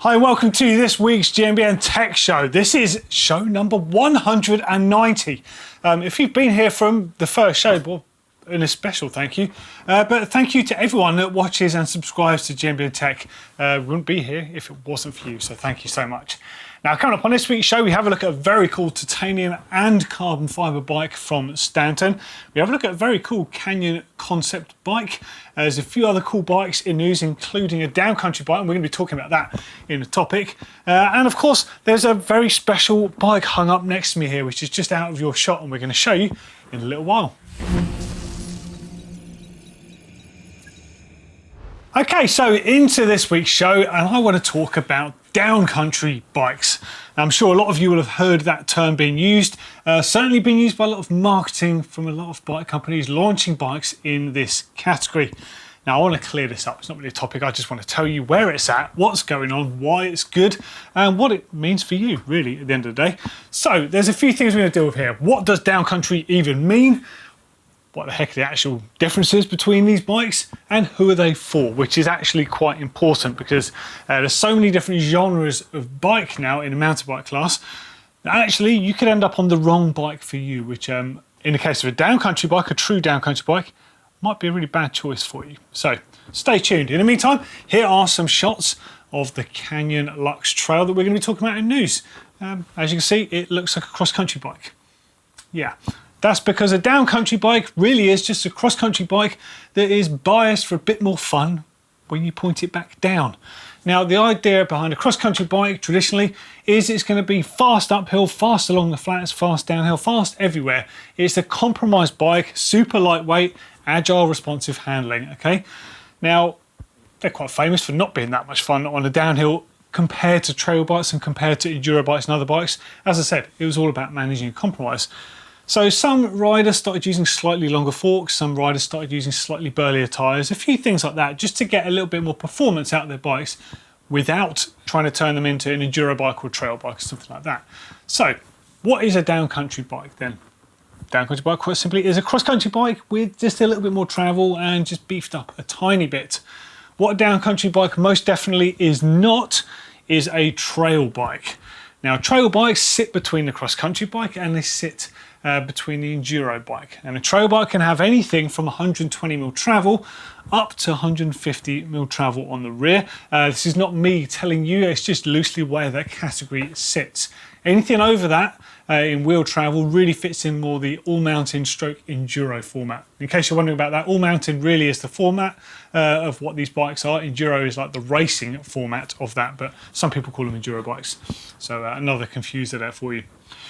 Hi, welcome to this week's GMBN Tech Show. This is show number 190. If you've been here from the first show, well, and a special thank you. But thank you to everyone that watches and subscribes to GMBN Tech. We wouldn't be here if it wasn't for you, so thank you so much. Now, coming up on this week's show, we have a look at a very cool titanium and carbon fibre bike from Stanton. We have a look at a very cool Canyon concept bike. There's a few other cool bikes in news, including a downcountry bike, and we're going to be talking about that in the topic. And of course, there's a very special bike hung up next to me here, which is just out of your shot, and we're going to show you in a little while. Okay, so into this week's show, and I want to talk about downcountry bikes. I'm sure a lot of you will have heard that term being used, certainly being used by a lot of marketing from a lot of bike companies launching bikes in this category. Now, I want to clear this up. It's not really a topic. I just want to tell you where it's at, what's going on, why it's good, and what it means for you, really, at the end of the day. So there's a few things we're going to deal with here. What does downcountry even mean? What the heck are the actual differences between these bikes, and who are they for, which is actually quite important because there's so many different genres of bike now in the mountain bike class that actually you could end up on the wrong bike for you, which in the case of a downcountry bike, a true downcountry bike, might be a really bad choice for you. So stay tuned. In the meantime, here are some shots of the Canyon Lux Trail that we're going to be talking about in news. As you can see, it looks like a cross-country bike. Yeah. That's because a downcountry bike really is just a cross-country bike that is biased for a bit more fun when you point it back down. Now, the idea behind a cross-country bike traditionally is it's going to be fast uphill, fast along the flats, fast downhill, fast everywhere. It's a compromised bike, super lightweight, agile, responsive handling, okay? Now, they're quite famous for not being that much fun on a downhill compared to trail bikes and compared to enduro bikes and other bikes. As I said, it was all about managing a compromise. So some riders started using slightly longer forks, some riders started using slightly burlier tyres, a few things like that, just to get a little bit more performance out of their bikes without trying to turn them into an enduro bike or trail bike or something like that. So what is a downcountry bike then? Downcountry bike, quite simply, is a cross-country bike with just a little bit more travel and just beefed up a tiny bit. What a downcountry bike most definitely is not is a trail bike. Now, trail bikes sit between the cross-country bike and they sit between the enduro bike. And a trail bike can have anything from 120mm travel up to 150mm travel on the rear. This is not me telling you, it's just loosely where that category sits. Anything over that in wheel travel really fits in more the all-mountain stroke enduro format. In case you're wondering about that, all-mountain really is the format of what these bikes are. Enduro is like the racing format of that, but some people call them enduro bikes. So another confuser there for you.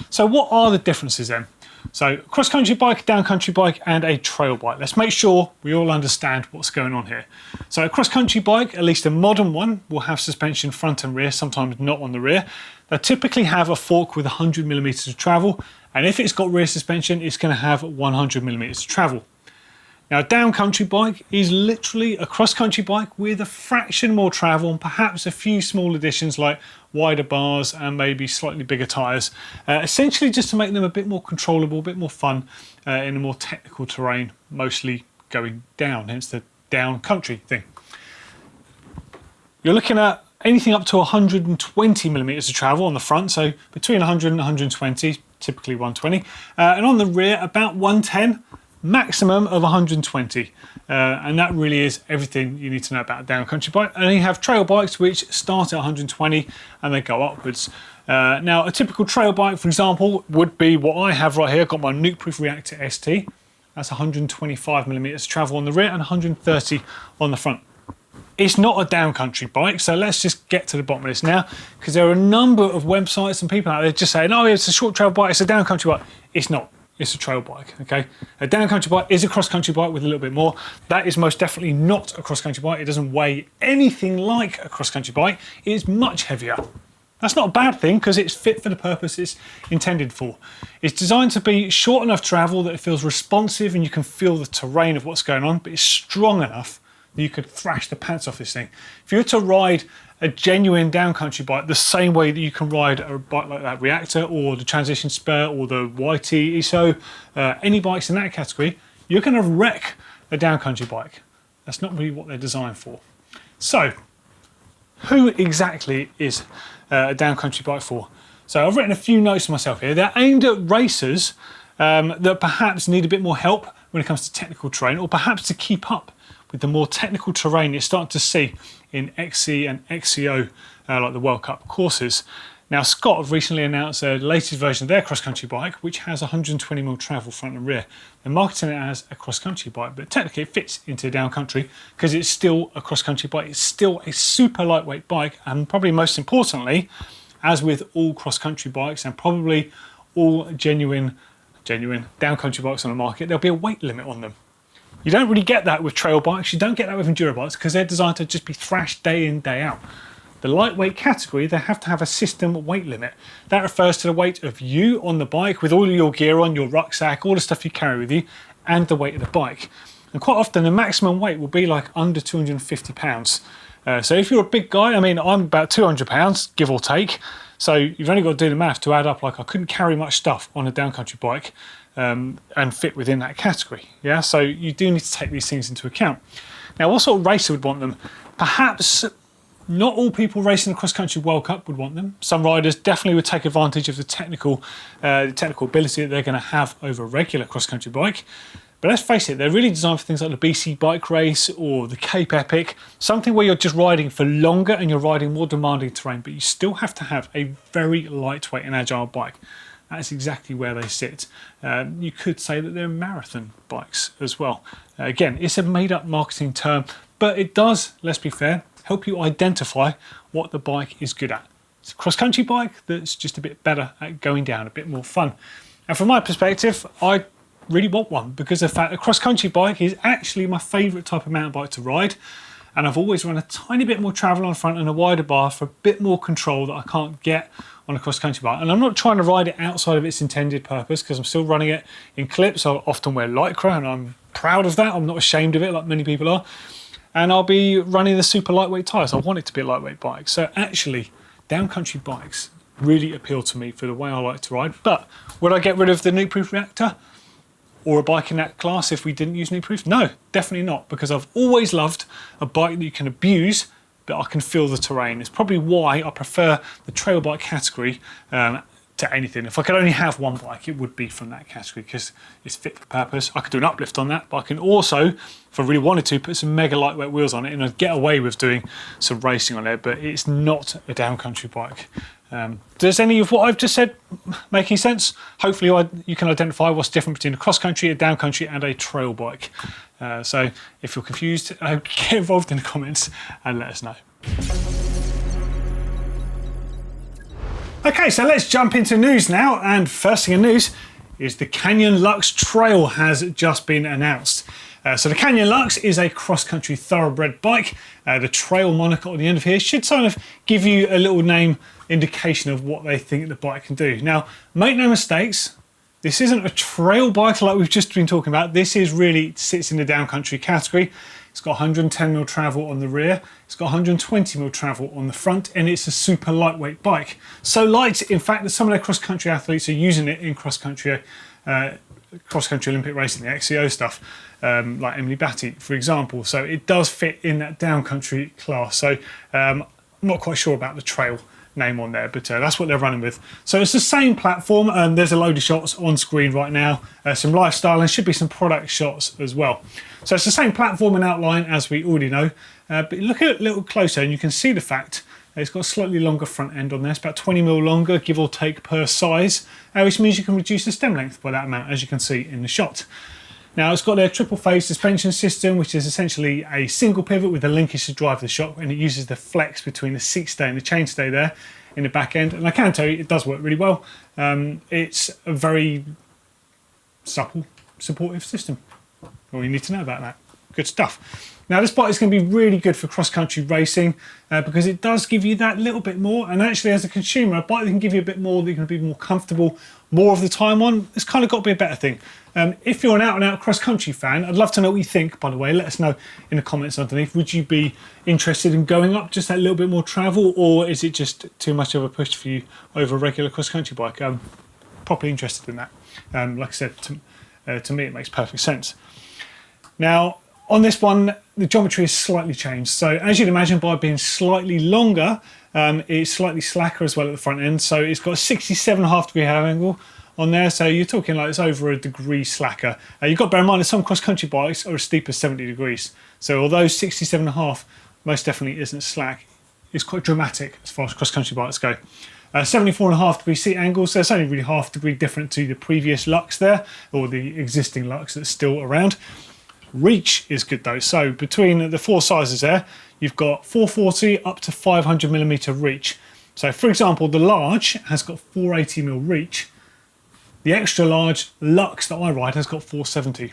So what are the differences then? So cross-country bike, downcountry bike, and a trail bike. Let's make sure we all understand what's going on here. So a cross-country bike, at least a modern one, will have suspension front and rear, sometimes not on the rear. They typically have a fork with 100mm of travel, and if it's got rear suspension, it's going to have 100mm of travel. Now, a downcountry bike is literally a cross-country bike with a fraction more travel and perhaps a few small additions like wider bars and maybe slightly bigger tyres, essentially just to make them a bit more controllable, a bit more fun in a more technical terrain, mostly going down, hence the downcountry thing. You're looking at anything up to 120mm of travel on the front, so between 100 and 120, typically 120, and on the rear about 110. Maximum of 120, and that really is everything you need to know about a downcountry bike. And then you have trail bikes which start at 120 and they go upwards. Now, a typical trail bike, for example, would be what I have right here. I've got my Nukeproof Reactor ST. That's 125mm travel on the rear and 130 on the front. It's not a downcountry bike, so let's just get to the bottom of this now, because there are a number of websites and people out there just saying, oh, it's a short travel bike, it's a downcountry bike. It's not. It's a trail bike, okay? A downcountry bike is a cross-country bike with a little bit more. That is most definitely not a cross-country bike. It doesn't weigh anything like a cross-country bike. It is much heavier. That's not a bad thing because it's fit for the purpose it's intended for. It's designed to be short enough travel that it feels responsive and you can feel the terrain of what's going on, but it's strong enough that you could thrash the pants off this thing. If you were to ride a genuine downcountry bike the same way that you can ride a bike like that Reactor or the Transition Spur or the YT ESO, any bikes in that category, you're going to wreck a downcountry bike. That's not really what they're designed for. So who exactly is a downcountry bike for? So I've written a few notes to myself here. They're aimed at racers that perhaps need a bit more help when it comes to technical terrain, or perhaps to keep up with the more technical terrain you're starting to see in XC and XCO, like the World Cup courses. Now, Scott have recently announced their latest version of their cross-country bike, which has 120mm travel front and rear. They're marketing it as a cross-country bike, but technically it fits into downcountry because it's still a cross-country bike. It's still a super lightweight bike, and probably most importantly, as with all cross-country bikes and probably all genuine downcountry bikes on the market, there'll be a weight limit on them. You don't really get that with trail bikes, you don't get that with enduro bikes because they're designed to just be thrashed day in, day out. The lightweight category, they have to have a system weight limit. That refers to the weight of you on the bike with all your gear on, your rucksack, all the stuff you carry with you, and the weight of the bike. And quite often the maximum weight will be like under 250 pounds. So if you're a big guy, I mean, I'm about 200 pounds, give or take. So you've only got to do the math to add up, like I couldn't carry much stuff on a downcountry bike and fit within that category. Yeah, so you do need to take these things into account. Now, what sort of racer would want them? Perhaps not all people racing the cross-country World Cup would want them. Some riders definitely would take advantage of the technical ability that they're going to have over a regular cross-country bike. But let's face it, they're really designed for things like the BC Bike Race or the Cape Epic, something where you're just riding for longer and you're riding more demanding terrain, but you still have to have a very lightweight and agile bike. That's exactly where they sit. You could say that they're marathon bikes as well. Again, it's a made-up marketing term, but it does, let's be fair, help you identify what the bike is good at. It's a cross-country bike that's just a bit better at going down, a bit more fun. And from my perspective, I really want one because of the fact a cross-country bike is actually my favourite type of mountain bike to ride, and I've always run a tiny bit more travel on front and a wider bar for a bit more control that I can't get on a cross-country bike. And I'm not trying to ride it outside of its intended purpose because I'm still running it in clips. I often wear Lycra and I'm proud of that. I'm not ashamed of it like many people are. And I'll be running the super lightweight tyres. I want it to be a lightweight bike. So actually, downcountry bikes really appeal to me for the way I like to ride. But would I get rid of the nuke-proof reactor or a bike in that class if we didn't use nuke-proof? No, definitely not, because I've always loved a bike that you can abuse, but I can feel the terrain. It's probably why I prefer the trail bike category to anything. If I could only have one bike, it would be from that category because it's fit for purpose. I could do an uplift on that, but I can also, if I really wanted to, put some mega lightweight wheels on it and I'd get away with doing some racing on it, but it's not a downcountry bike. Does any of what I've just said make any sense? Hopefully you can identify what's different between a cross-country, a downcountry and a trail bike. So if you're confused, get involved in the comments and let us know. Okay, so let's jump into news now, and first thing in news is the Canyon Lux Trail has just been announced. So the Canyon Lux is a cross-country thoroughbred bike. The trail moniker on the end of here should sort of give you a little name indication of what they think the bike can do. Now, make no mistakes, this isn't a trail bike like we've just been talking about. This is really sits in the downcountry category. It's got 110mm travel on the rear, it's got 120mm travel on the front, and it's a super lightweight bike. So light, in fact, that some of their cross-country athletes are using it in cross-country Olympic racing, the XCO stuff, like Emily Batty, for example. So it does fit in that downcountry class. So I'm not quite sure about the trail name on there, but that's what they're running with. So it's the same platform, and there's a load of shots on screen right now, some lifestyle and should be some product shots as well. So it's the same platform and outline as we already know, but look at it a little closer and you can see the fact it's got a slightly longer front end on there. It's about 20mm longer, give or take, per size, which means you can reduce the stem length by that amount, as you can see in the shot. Now, it's got their triple phase suspension system, which is essentially a single pivot with a linkage to drive the shock, and it uses the flex between the seat stay and the chainstay there in the back end. And I can tell you, it does work really well. It's a very supple, supportive system. All you need to know about that. Good stuff. Now, this bike is going to be really good for cross-country racing because it does give you that little bit more. And actually, as a consumer, a bike that can give you a bit more, that you can be more comfortable more of the time on, it's kind of got to be a better thing. If you're an out-and-out cross-country fan, I'd love to know what you think, by the way. Let us know in the comments underneath. Would you be interested in going up just that little bit more travel, or is it just too much of a push for you over a regular cross-country bike? I'm properly interested in that. Like I said, to me, it makes perfect sense. Now, On this one, the geometry is slightly changed. So as you'd imagine, by being slightly longer, it's slightly slacker as well at the front end. So it's got a 67.5 degree head angle on there. So you're talking like it's over a degree slacker. You've got to bear in mind that some cross-country bikes are as steep as 70 degrees. So although 67.5 most definitely isn't slack, it's quite dramatic as far as cross-country bikes go. 74.5 degree seat angle, so it's only really half degree different to the previous Lux there, or the existing Lux that's still around. Reach is good though, so between the four sizes there, you've got 440 up to 500mm reach. So for example, the large has got 480mm reach. The extra large Lux that I ride has got 470.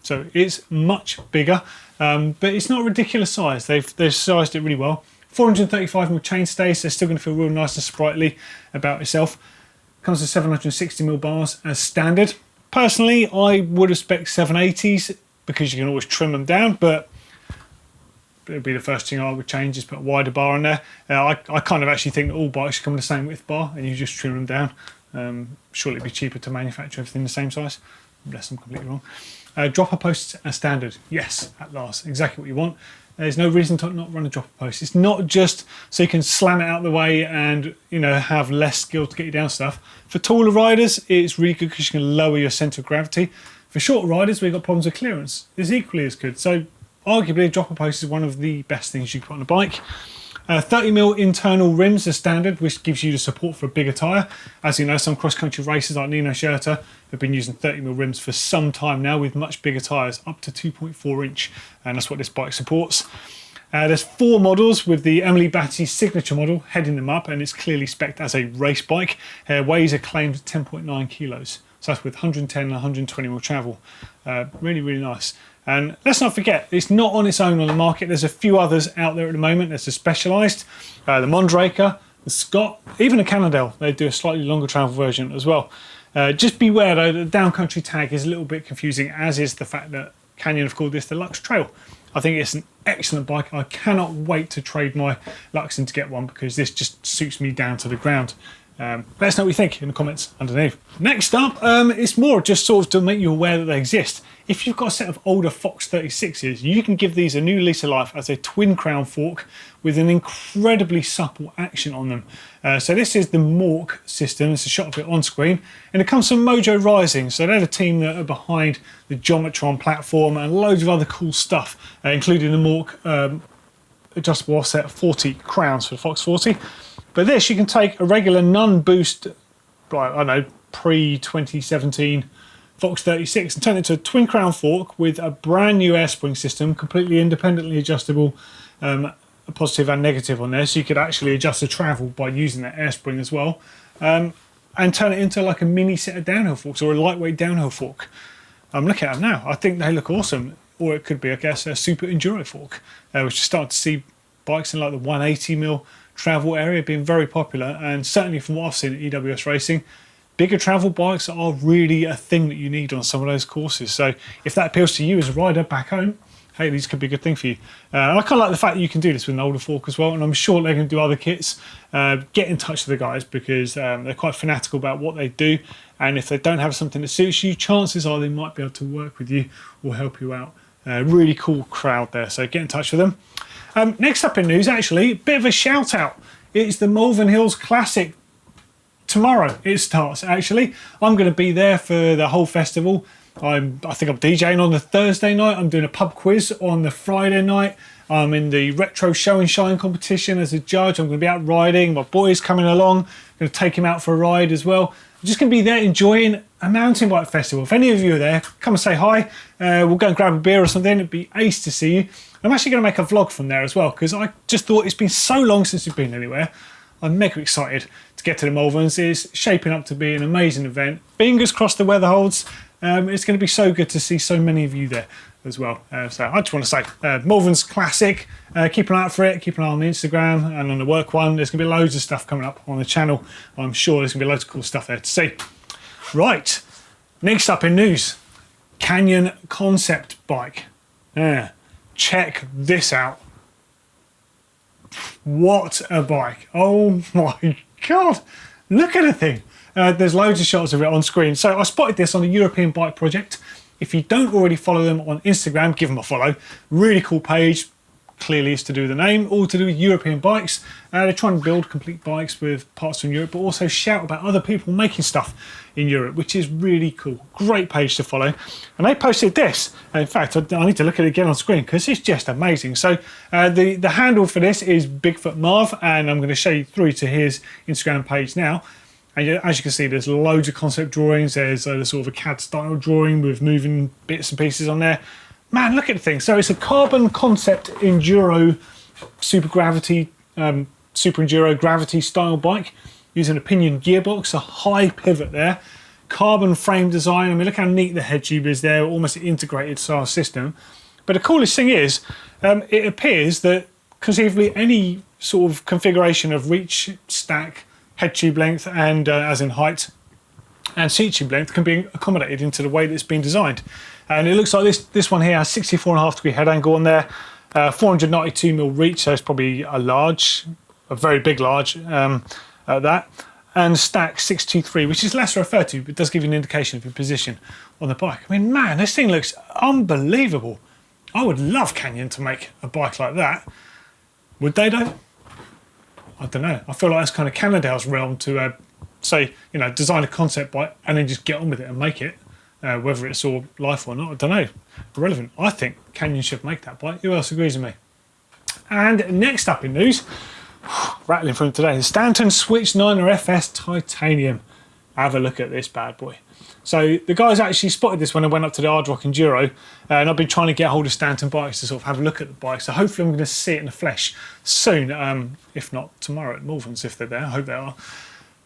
So it's much bigger, but it's not a ridiculous size. They've sized it really well. 435mm chainstay, so it's still going to feel real nice and sprightly about itself. Comes with 760mm bars as standard. Personally, I would expect 780s because you can always trim them down, but it would be the first thing I would change, is put a wider bar on there. I kind of actually think that all bikes should come in the same width bar and you just trim them down. Surely it'd be cheaper to manufacture everything the same size, unless I'm completely wrong. Dropper posts as standard. Yes, at last, exactly what you want. There's no reason to not run a dropper post. It's not just so you can slam it out of the way and, you know, have less skill to get you down stuff. For taller riders, it's really good because you can lower your centre of gravity. For shorter riders, we've got problems with clearance. It's equally as good. So arguably a dropper post is one of the best things you can put on a bike. 30mm internal rims are standard, which gives you the support for a bigger tyre. As you know, some cross-country racers like Nino Schurter have been using 30mm rims for some time now with much bigger tyres, up to 2.4 inch, and that's what this bike supports. There's 4 models with the Emily Batty signature model heading them up, and it's clearly spec'd as a race bike. Weighs a claimed 10.9 kilos, so that's with 110 and 120mm travel. Really, really nice. And let's not forget, it's not on its own on the market. There's a few others out there at the moment. There's a Specialized, the Mondraker, the Scott, even the Cannondale. They do a slightly longer travel version as well. Just beware though, the Downcountry tag is a little bit confusing, as is the fact that Canyon have called this the Lux Trail. I think it's an excellent bike. I cannot wait to trade my Lux in to get one, because this just suits me down to the ground. Let us know what you think in the comments underneath. Next up, it's more just sort of to make you aware that they exist. If you've got a set of older Fox 36s, you can give these a new lease of life as a twin crown fork with an incredibly supple action on them. So this is the Mork system. It's a shot of it on screen, and it comes from Mojo Rising. So they're the team that are behind the Geometron platform and loads of other cool stuff, including the Mork adjustable offset 40 crowns for the Fox 40. But this, you can take a regular non-boost, I don't know, pre-2017 Fox 36 and turn it into a twin crown fork with a brand new air spring system, completely independently adjustable, a positive and negative on there, so you could actually adjust the travel by using that air spring as well, and turn it into like a mini set of downhill forks, or a lightweight downhill fork. I'm looking at them now. I think they look awesome. Or it could be, I guess, a super enduro fork, which is starting to see bikes in like the 180mm travel area being very popular, and certainly from what I've seen at EWS Racing, bigger travel bikes are really a thing that you need on some of those courses. So if that appeals to you as a rider back home, hey, these could be a good thing for you. And I kind of like the fact that you can do this with an older fork as well, and I'm sure they're going to do other kits. Get in touch with the guys, because they're quite fanatical about what they do, and if they don't have something that suits you, chances are they might be able to work with you or help you out. Really cool crowd there, so get in touch with them. Next up in news, actually, a bit of a shout out. It's the Malvern Hills Classic. Tomorrow it starts, actually. I'm going to be there for the whole festival. I think I'm DJing on the Thursday night. I'm doing a pub quiz on the Friday night. I'm in the retro show and shine competition as a judge. I'm going to be out riding. My boy's coming along. I'm going to take him out for a ride as well. I'm just going to be there enjoying a mountain bike festival. If any of you are there, come and say hi. We'll go and grab a beer or something. It'd be ace to see you. I'm actually going to make a vlog from there as well, because I just thought it's been so long since we've been anywhere. I'm mega excited to get to the Malverns. It's shaping up to be an amazing event. Fingers crossed the weather holds. It's going to be so good to see so many of you there as well. So I just want to say, Malverns Classic, keep an eye out for it. Keep an eye on the Instagram and on the work one. There's going to be loads of stuff coming up on the channel. I'm sure there's going to be loads of cool stuff there to see. Right, next up in news, Canyon concept bike. Check this out. What a bike. Oh my God. Look at the thing. There's loads of shots of it on screen. So I spotted this on the European Bike Project. If you don't already follow them on Instagram, give them a follow. Really cool page. Clearly it's to do with the name, all to do with European bikes. They're trying to build complete bikes with parts from Europe, but also shout about other people making stuff in Europe, which is really cool. Great page to follow. And they posted this. In fact, I need to look at it again on screen because it's just amazing. So the handle for this is Bigfoot Marv, and I'm going to show you through to his Instagram page now. And as you can see, there's loads of concept drawings. There's a sort of a CAD style drawing with moving bits and pieces on there. Man, look at the thing. So it's a carbon concept enduro super enduro gravity style bike using a pinion gearbox, a high pivot there, carbon frame design. I mean, look how neat the head tube is there, almost an integrated style system. But the coolest thing is, it appears that conceivably any sort of configuration of reach, stack, head tube length, and as in height, and seat tube length can be accommodated into the way that it's been designed. And it looks like this one here has 64.5 degree head angle on there, 492mm reach, so it's probably a very big large at that, and stack 623, which is less referred to, but does give you an indication of your position on the bike. I mean, man, this thing looks unbelievable. I would love Canyon to make a bike like that. Would they though? I don't know. I feel like that's kind of Cannondale's realm to say, you know, design a concept bike and then just get on with it and make it. Whether it's all life or not, I don't know. Irrelevant. I think Canyon should make that bike. Who else agrees with me? And next up in news, rattling from today, the Stanton Switch 9er FS Titanium. Have a look at this bad boy. So the guys actually spotted this when I went up to the Hard Rock Enduro, and I've been trying to get hold of Stanton Bikes to sort of have a look at the bike. So hopefully I'm going to see it in the flesh soon, if not tomorrow at Morven's if they're there. I hope they are.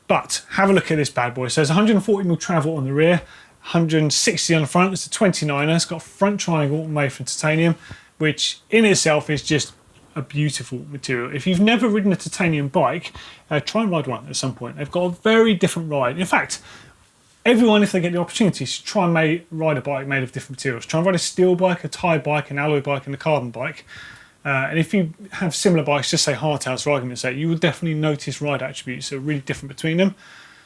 But have a look at this bad boy. So there's 140mm travel on the rear, 160 on the front. It's a 29er. It's got a front triangle made from titanium, which in itself is just a beautiful material. If you've never ridden a titanium bike, try and ride one at some point. They've got a very different ride. In fact, everyone, if they get the opportunity, should try and ride a bike made of different materials. Try and ride a steel bike, a tie bike, an alloy bike, and a carbon bike. And if you have similar bikes, just say hardtails for argument's sake, you will definitely notice ride attributes that are really different between them.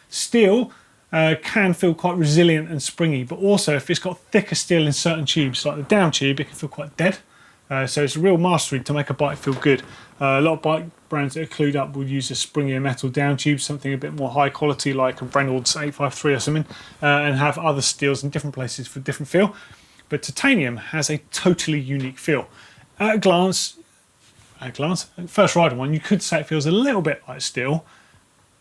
Steel can feel quite resilient and springy, but also if it's got thicker steel in certain tubes, like the down tube, it can feel quite dead. So it's a real mastery to make a bike feel good. A lot of bike brands that are clued up will use a springier metal down tube, something a bit more high quality like a Reynolds 853 or something, and have other steels in different places for different feel. But titanium has a totally unique feel. At a glance, first riding one, you could say it feels a little bit like steel,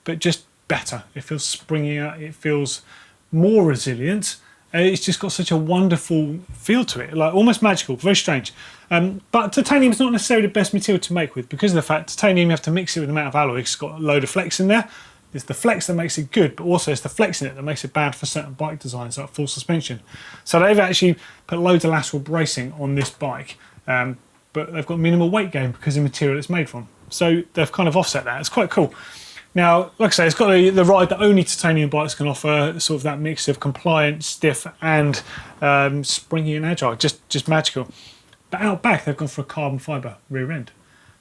but just better. It feels springier, it feels more resilient. It's just got such a wonderful feel to it, like almost magical, very strange. But titanium is not necessarily the best material to make with because of the fact titanium you have to mix it with the amount of alloy. It's got a load of flex in there. It's the flex that makes it good, but also it's the flex in it that makes it bad for certain bike designs like full suspension. So they've actually put loads of lateral bracing on this bike, but they've got minimal weight gain because of the material it's made from. So they've kind of offset that. It's quite cool. Now, like I say, it's got the ride that only titanium bikes can offer, sort of that mix of compliant, stiff, and springy and agile, just magical. But out back, they've gone for a carbon fibre rear end.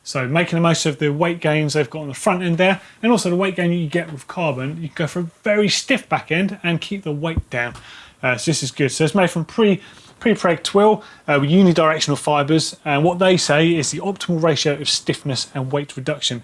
So making the most of the weight gains they've got on the front end there, and also the weight gain you get with carbon, you can go for a very stiff back end and keep the weight down. So this is good. So it's made from pre-preg twill with unidirectional fibres, and what they say is the optimal ratio of stiffness and weight reduction.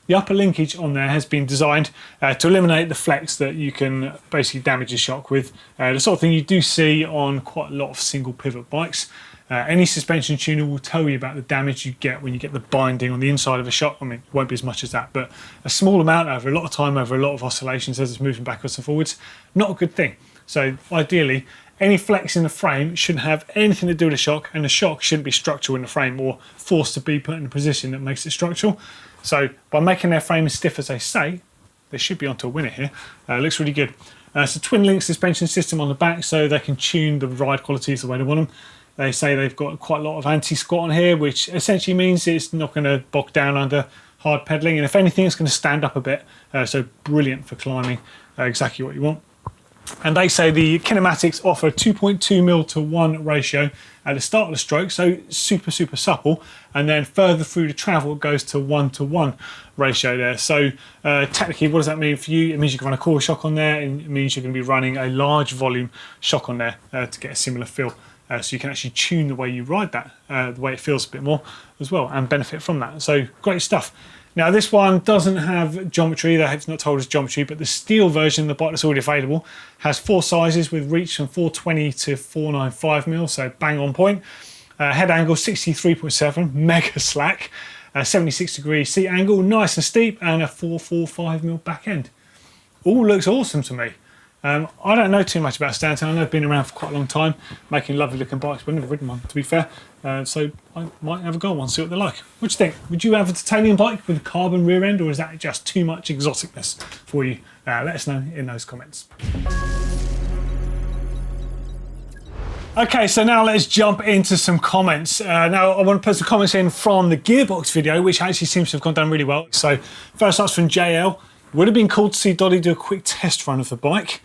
The upper linkage on there has been designed to eliminate the flex that you can basically damage a shock with. The sort of thing you do see on quite a lot of single pivot bikes. Any suspension tuner will tell you about the damage you get when you get the binding on the inside of a shock. I mean, it won't be as much as that, but a small amount over a lot of time, over a lot of oscillations as it's moving backwards and forwards, not a good thing. So ideally, any flex in the frame shouldn't have anything to do with the shock, and the shock shouldn't be structural in the frame or forced to be put in a position that makes it structural. So by making their frame as stiff as they say, they should be onto a winner here. It looks really good. It's a twin-link suspension system on the back, so they can tune the ride qualities the way they want them. They say they've got quite a lot of anti-squat on here, which essentially means it's not going to bog down under hard pedalling, and if anything, it's going to stand up a bit. So brilliant for climbing, exactly what you want. And they say the kinematics offer a 2.2mm/1 ratio at the start of the stroke, so super supple, and then further through the travel it goes to 1:1 ratio there. So technically, what does that mean for you? It means you can run a core shock on there, and it means you're going to be running a large volume shock on there to get a similar feel. So you can actually tune the way you ride that, the way it feels a bit more as well, and benefit from that. So great stuff. Now this one doesn't have geometry, they have not told us geometry, but the steel version, the bike that's already available, has 4 sizes with reach from 420 to 495mm, so bang on point. Head angle 63.7, mega slack, 76-degree seat angle, nice and steep, and a 445mm back end. All looks awesome to me. I don't know too much about Stanton. I know I've been around for quite a long time, making lovely looking bikes, but I've never ridden one, to be fair. So I might have a go on one, see what they're like. What do you think? Would you have a titanium bike with a carbon rear end, or is that just too much exoticness for you? Let us know in those comments. Okay, so now let's jump into some comments. Now I want to put some comments in from the gearbox video, which actually seems to have gone down really well. So first up's from JL. Would have been cool to see Doddy do a quick test run of the bike.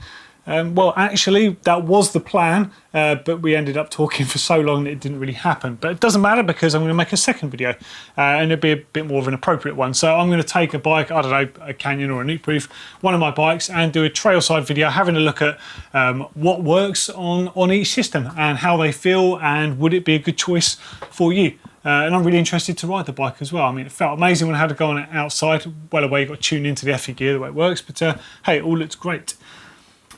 Well, actually, that was the plan, but we ended up talking for so long that it didn't really happen. But it doesn't matter because I'm going to make a second video, and it'll be a bit more of an appropriate one. So I'm going to take a bike, I don't know, a Canyon or a Nuke Proof, one of my bikes, and do a trailside video, having a look at what works on each system and how they feel, and would it be a good choice for you. And I'm really interested to ride the bike as well. I mean, it felt amazing when I had to go on it outside. Well away, you've got to tune into the FE gear, the way it works. But hey, it all looks great.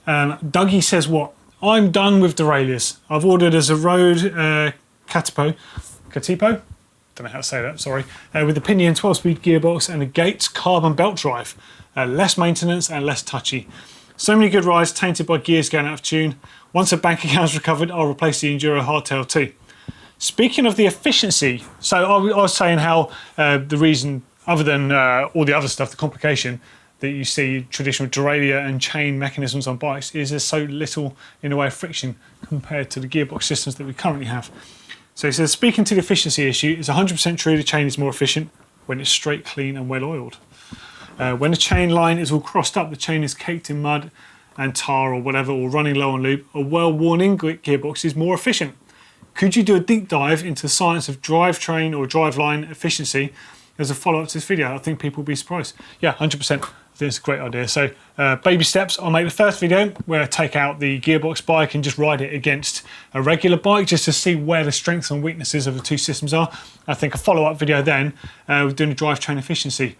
Dougie says what? I'm done with derailleurs. I've ordered as a road Katipo? Don't know how to say that, sorry. With a pinion 12-speed gearbox and a Gates carbon belt drive. Less maintenance and less touchy. So many good rides tainted by gears going out of tune. Once a bank account's recovered, I'll replace the Enduro hardtail too. Speaking of the efficiency, so I was saying how the reason, other than all the other stuff, the complication that you see traditional derailleur and chain mechanisms on bikes is there's so little in the way of friction compared to the gearbox systems that we currently have. So he says, speaking to the efficiency issue, it's 100% true the chain is more efficient when it's straight, clean and well oiled. When the chain line is all crossed up, the chain is caked in mud and tar or whatever, or running low on lube, a well-worn-in gearbox is more efficient. Could you do a deep dive into the science of drivetrain or driveline efficiency as a follow-up to this video? I think people will be surprised. Yeah, 100%. I think it's a great idea. So baby steps, I'll make the first video where I take out the gearbox bike and just ride it against a regular bike just to see where the strengths and weaknesses of the two systems are. I think a follow-up video then, we're doing a drivetrain efficiency.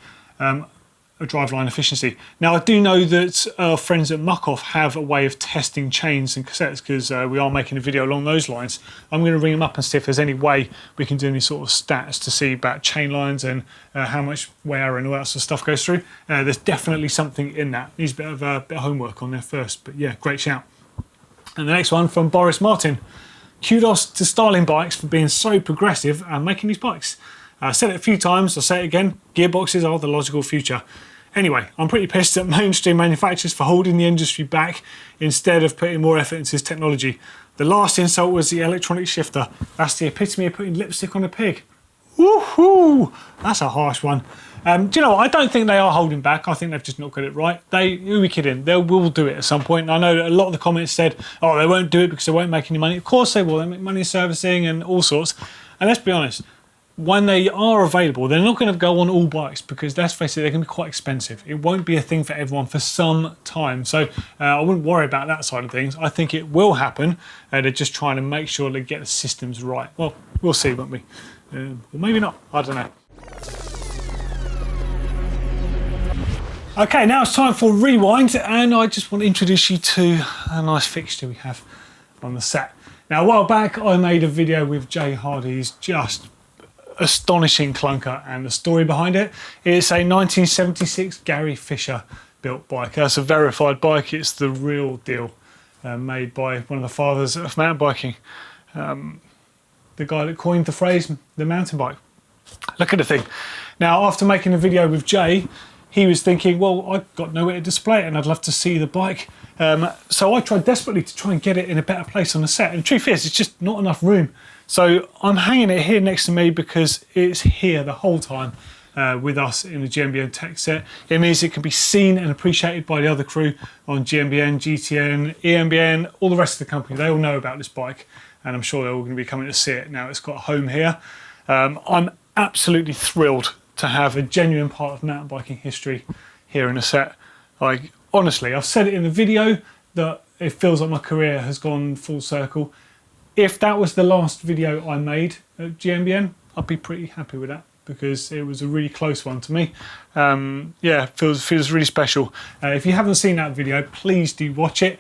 A driveline efficiency. Now I do know that our friends at Muckoff have a way of testing chains and cassettes, because we are making a video along those lines. I'm going to ring them up and see if there's any way we can do any sort of stats to see about chain lines and how much wear and all that sort of stuff goes through. There's definitely something in that. Needs a bit of homework on there first, but yeah, great shout. And the next one from Boris Martin. Kudos to Starling Bikes for being so progressive and making these bikes. I said it a few times, I'll say it again, gearboxes are the logical future. Anyway, I'm pretty pissed at mainstream manufacturers for holding the industry back instead of putting more effort into this technology. The last insult was the electronic shifter. That's the epitome of putting lipstick on a pig. Woohoo! That's a harsh one. Do you know what? I don't think they are holding back. I think they've just not got it right. Who are we kidding? They will do it at some point. And I know that a lot of the comments said, oh, they won't do it because they won't make any money. Of course they will. They make money servicing and all sorts. And let's be honest, when they are available, they're not going to go on all bikes because, let's face it, they're going to be quite expensive. It won't be a thing for everyone for some time. So I wouldn't worry about that side of things. I think it will happen. They're just trying to make sure they get the systems right. Well, we'll see, won't we? Or maybe not. I don't know. Okay, now it's time for Rewind, and I just want to introduce you to a nice fixture we have on the set. Now, a while back, I made a video with Jay Hardy's just astonishing clunker, and the story behind it. It's a 1976 Gary Fisher built bike. That's a verified bike. It's the real deal, made by one of the fathers of mountain biking, the guy that coined the phrase the mountain bike. Look at the thing. Now, after making a video with Jay, he was thinking, well, I've got nowhere to display it and I'd love to see the bike. So I tried desperately to try and get it in a better place on the set. And the truth is, it's just not enough room. So I'm hanging it here next to me because it's here the whole time. with us in the GMBN Tech set. It means it can be seen and appreciated by the other crew on GMBN, GTN, EMBN, all the rest of the company. They all know about this bike, and I'm sure they're all going to be coming to see it now it's got a home here. I'm absolutely thrilled to have a genuine part of mountain biking history here in the set. Like, honestly, I've said it in the video that it feels like my career has gone full circle. If that was the last video I made at GMBN, I'd be pretty happy with that, because it was a really close one to me. Yeah, feels really special. If you haven't seen that video, please do watch it.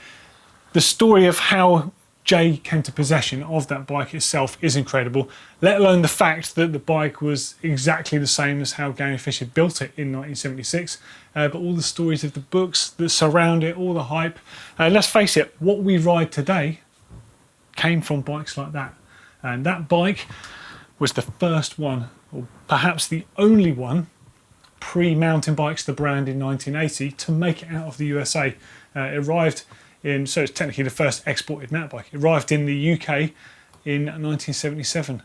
The story of how Jay came to possession of that bike itself is incredible, let alone the fact that the bike was exactly the same as how Gary Fisher built it in 1976, but all the stories of the books that surround it, all the hype. Let's face it, what we ride today came from bikes like that, and that bike was the first one, or perhaps the only one, pre-Mountain Bikes, the brand, in 1980 to make it out of the USA. It arrived in, so it's technically the first exported mountain bike. It arrived in the UK in 1977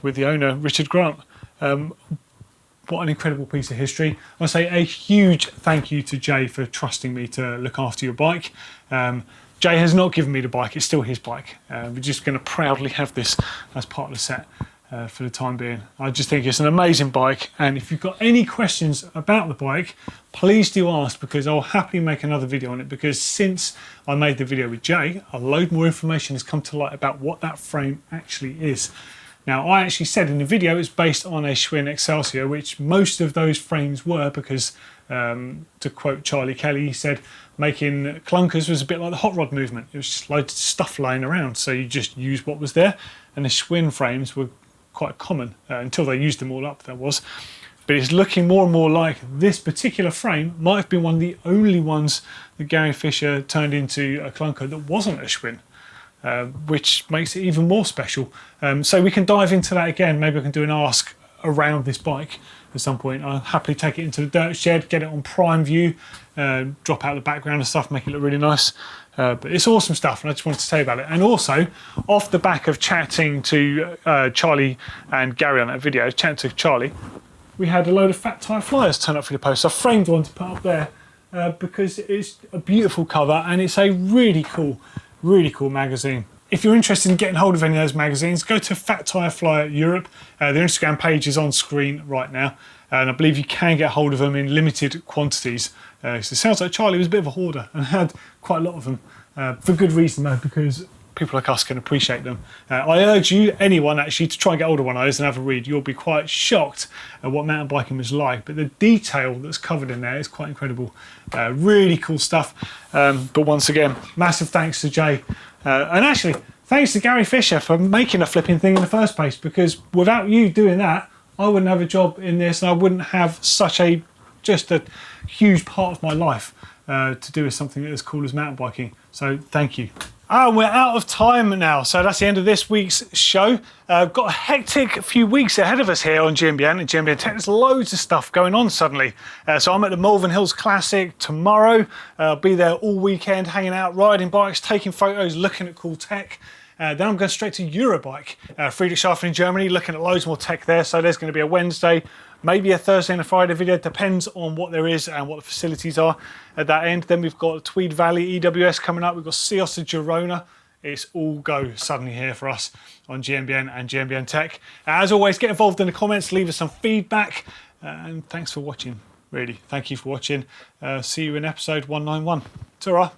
with the owner, Richard Grant. What an incredible piece of history. I want to say a huge thank you to Jay for trusting me to look after your bike. Jay has not given me the bike, it's still his bike. We're just going to proudly have this as part of the set for the time being. I just think it's an amazing bike, and if you've got any questions about the bike, please do ask, because I'll happily make another video on it, because since I made the video with Jay, a load more information has come to light about what that frame actually is. Now, I actually said in the video it's based on a Schwinn Excelsior, which most of those frames were, because to quote Charlie Kelly, he said making clunkers was a bit like the hot rod movement. It was just loads of stuff lying around, so you just use what was there, and the Schwinn frames were quite common until they used them all up, there was. But it's looking more and more like this particular frame might have been one of the only ones that Gary Fisher turned into a clunker that wasn't a Schwinn, which makes it even more special. So we can dive into that again. Maybe I can do an ask around this bike at some point. I'll happily take it into the dirt shed, get it on prime view, drop out the background and stuff, make it look really nice. But it's awesome stuff, and I just wanted to tell you about it. And also, off the back of chatting to Charlie and Gary on that video, chatting to Charlie, we had a load of Fat Tire flyers turn up for the post. I framed one to put up there because it's a beautiful cover, and it's a really cool magazine. If you're interested in getting hold of any of those magazines, go to Fat Tire Flyer Europe. Their Instagram page is on screen right now, and I believe you can get hold of them in limited quantities. So it sounds like Charlie was a bit of a hoarder and had quite a lot of them, for good reason though, because people like us can appreciate them. I urge you, anyone actually, to try and get hold of one of those and have a read. You'll be quite shocked at what mountain biking was like, but the detail that's covered in there is quite incredible. Really cool stuff. But once again, massive thanks to Jay. And actually, thanks to Gary Fisher for making a flipping thing in the first place, because without you doing that, I wouldn't have a job in this, and I wouldn't have just a huge part of my life to do with something as cool as mountain biking. So thank you. We're out of time now, so that's the end of this week's show. Got a hectic few weeks ahead of us here on GMBN and GMBN Tech. There's loads of stuff going on suddenly. So I'm at the Malvern Hills Classic tomorrow. I'll be there all weekend, hanging out, riding bikes, taking photos, looking at cool tech. Then I'm going straight to Eurobike, Friedrichshafen in Germany, looking at loads more tech there. So there's going to be a Wednesday, maybe a Thursday and a Friday video, depends on what there is and what the facilities are at that end. Then we've got Tweed Valley EWS coming up. We've got Cios to Girona. It's all go suddenly here for us on GMBN and GMBN Tech. As always, get involved in the comments, leave us some feedback, and thanks for watching, really. Thank you for watching. See you in episode 191. Ta-ra.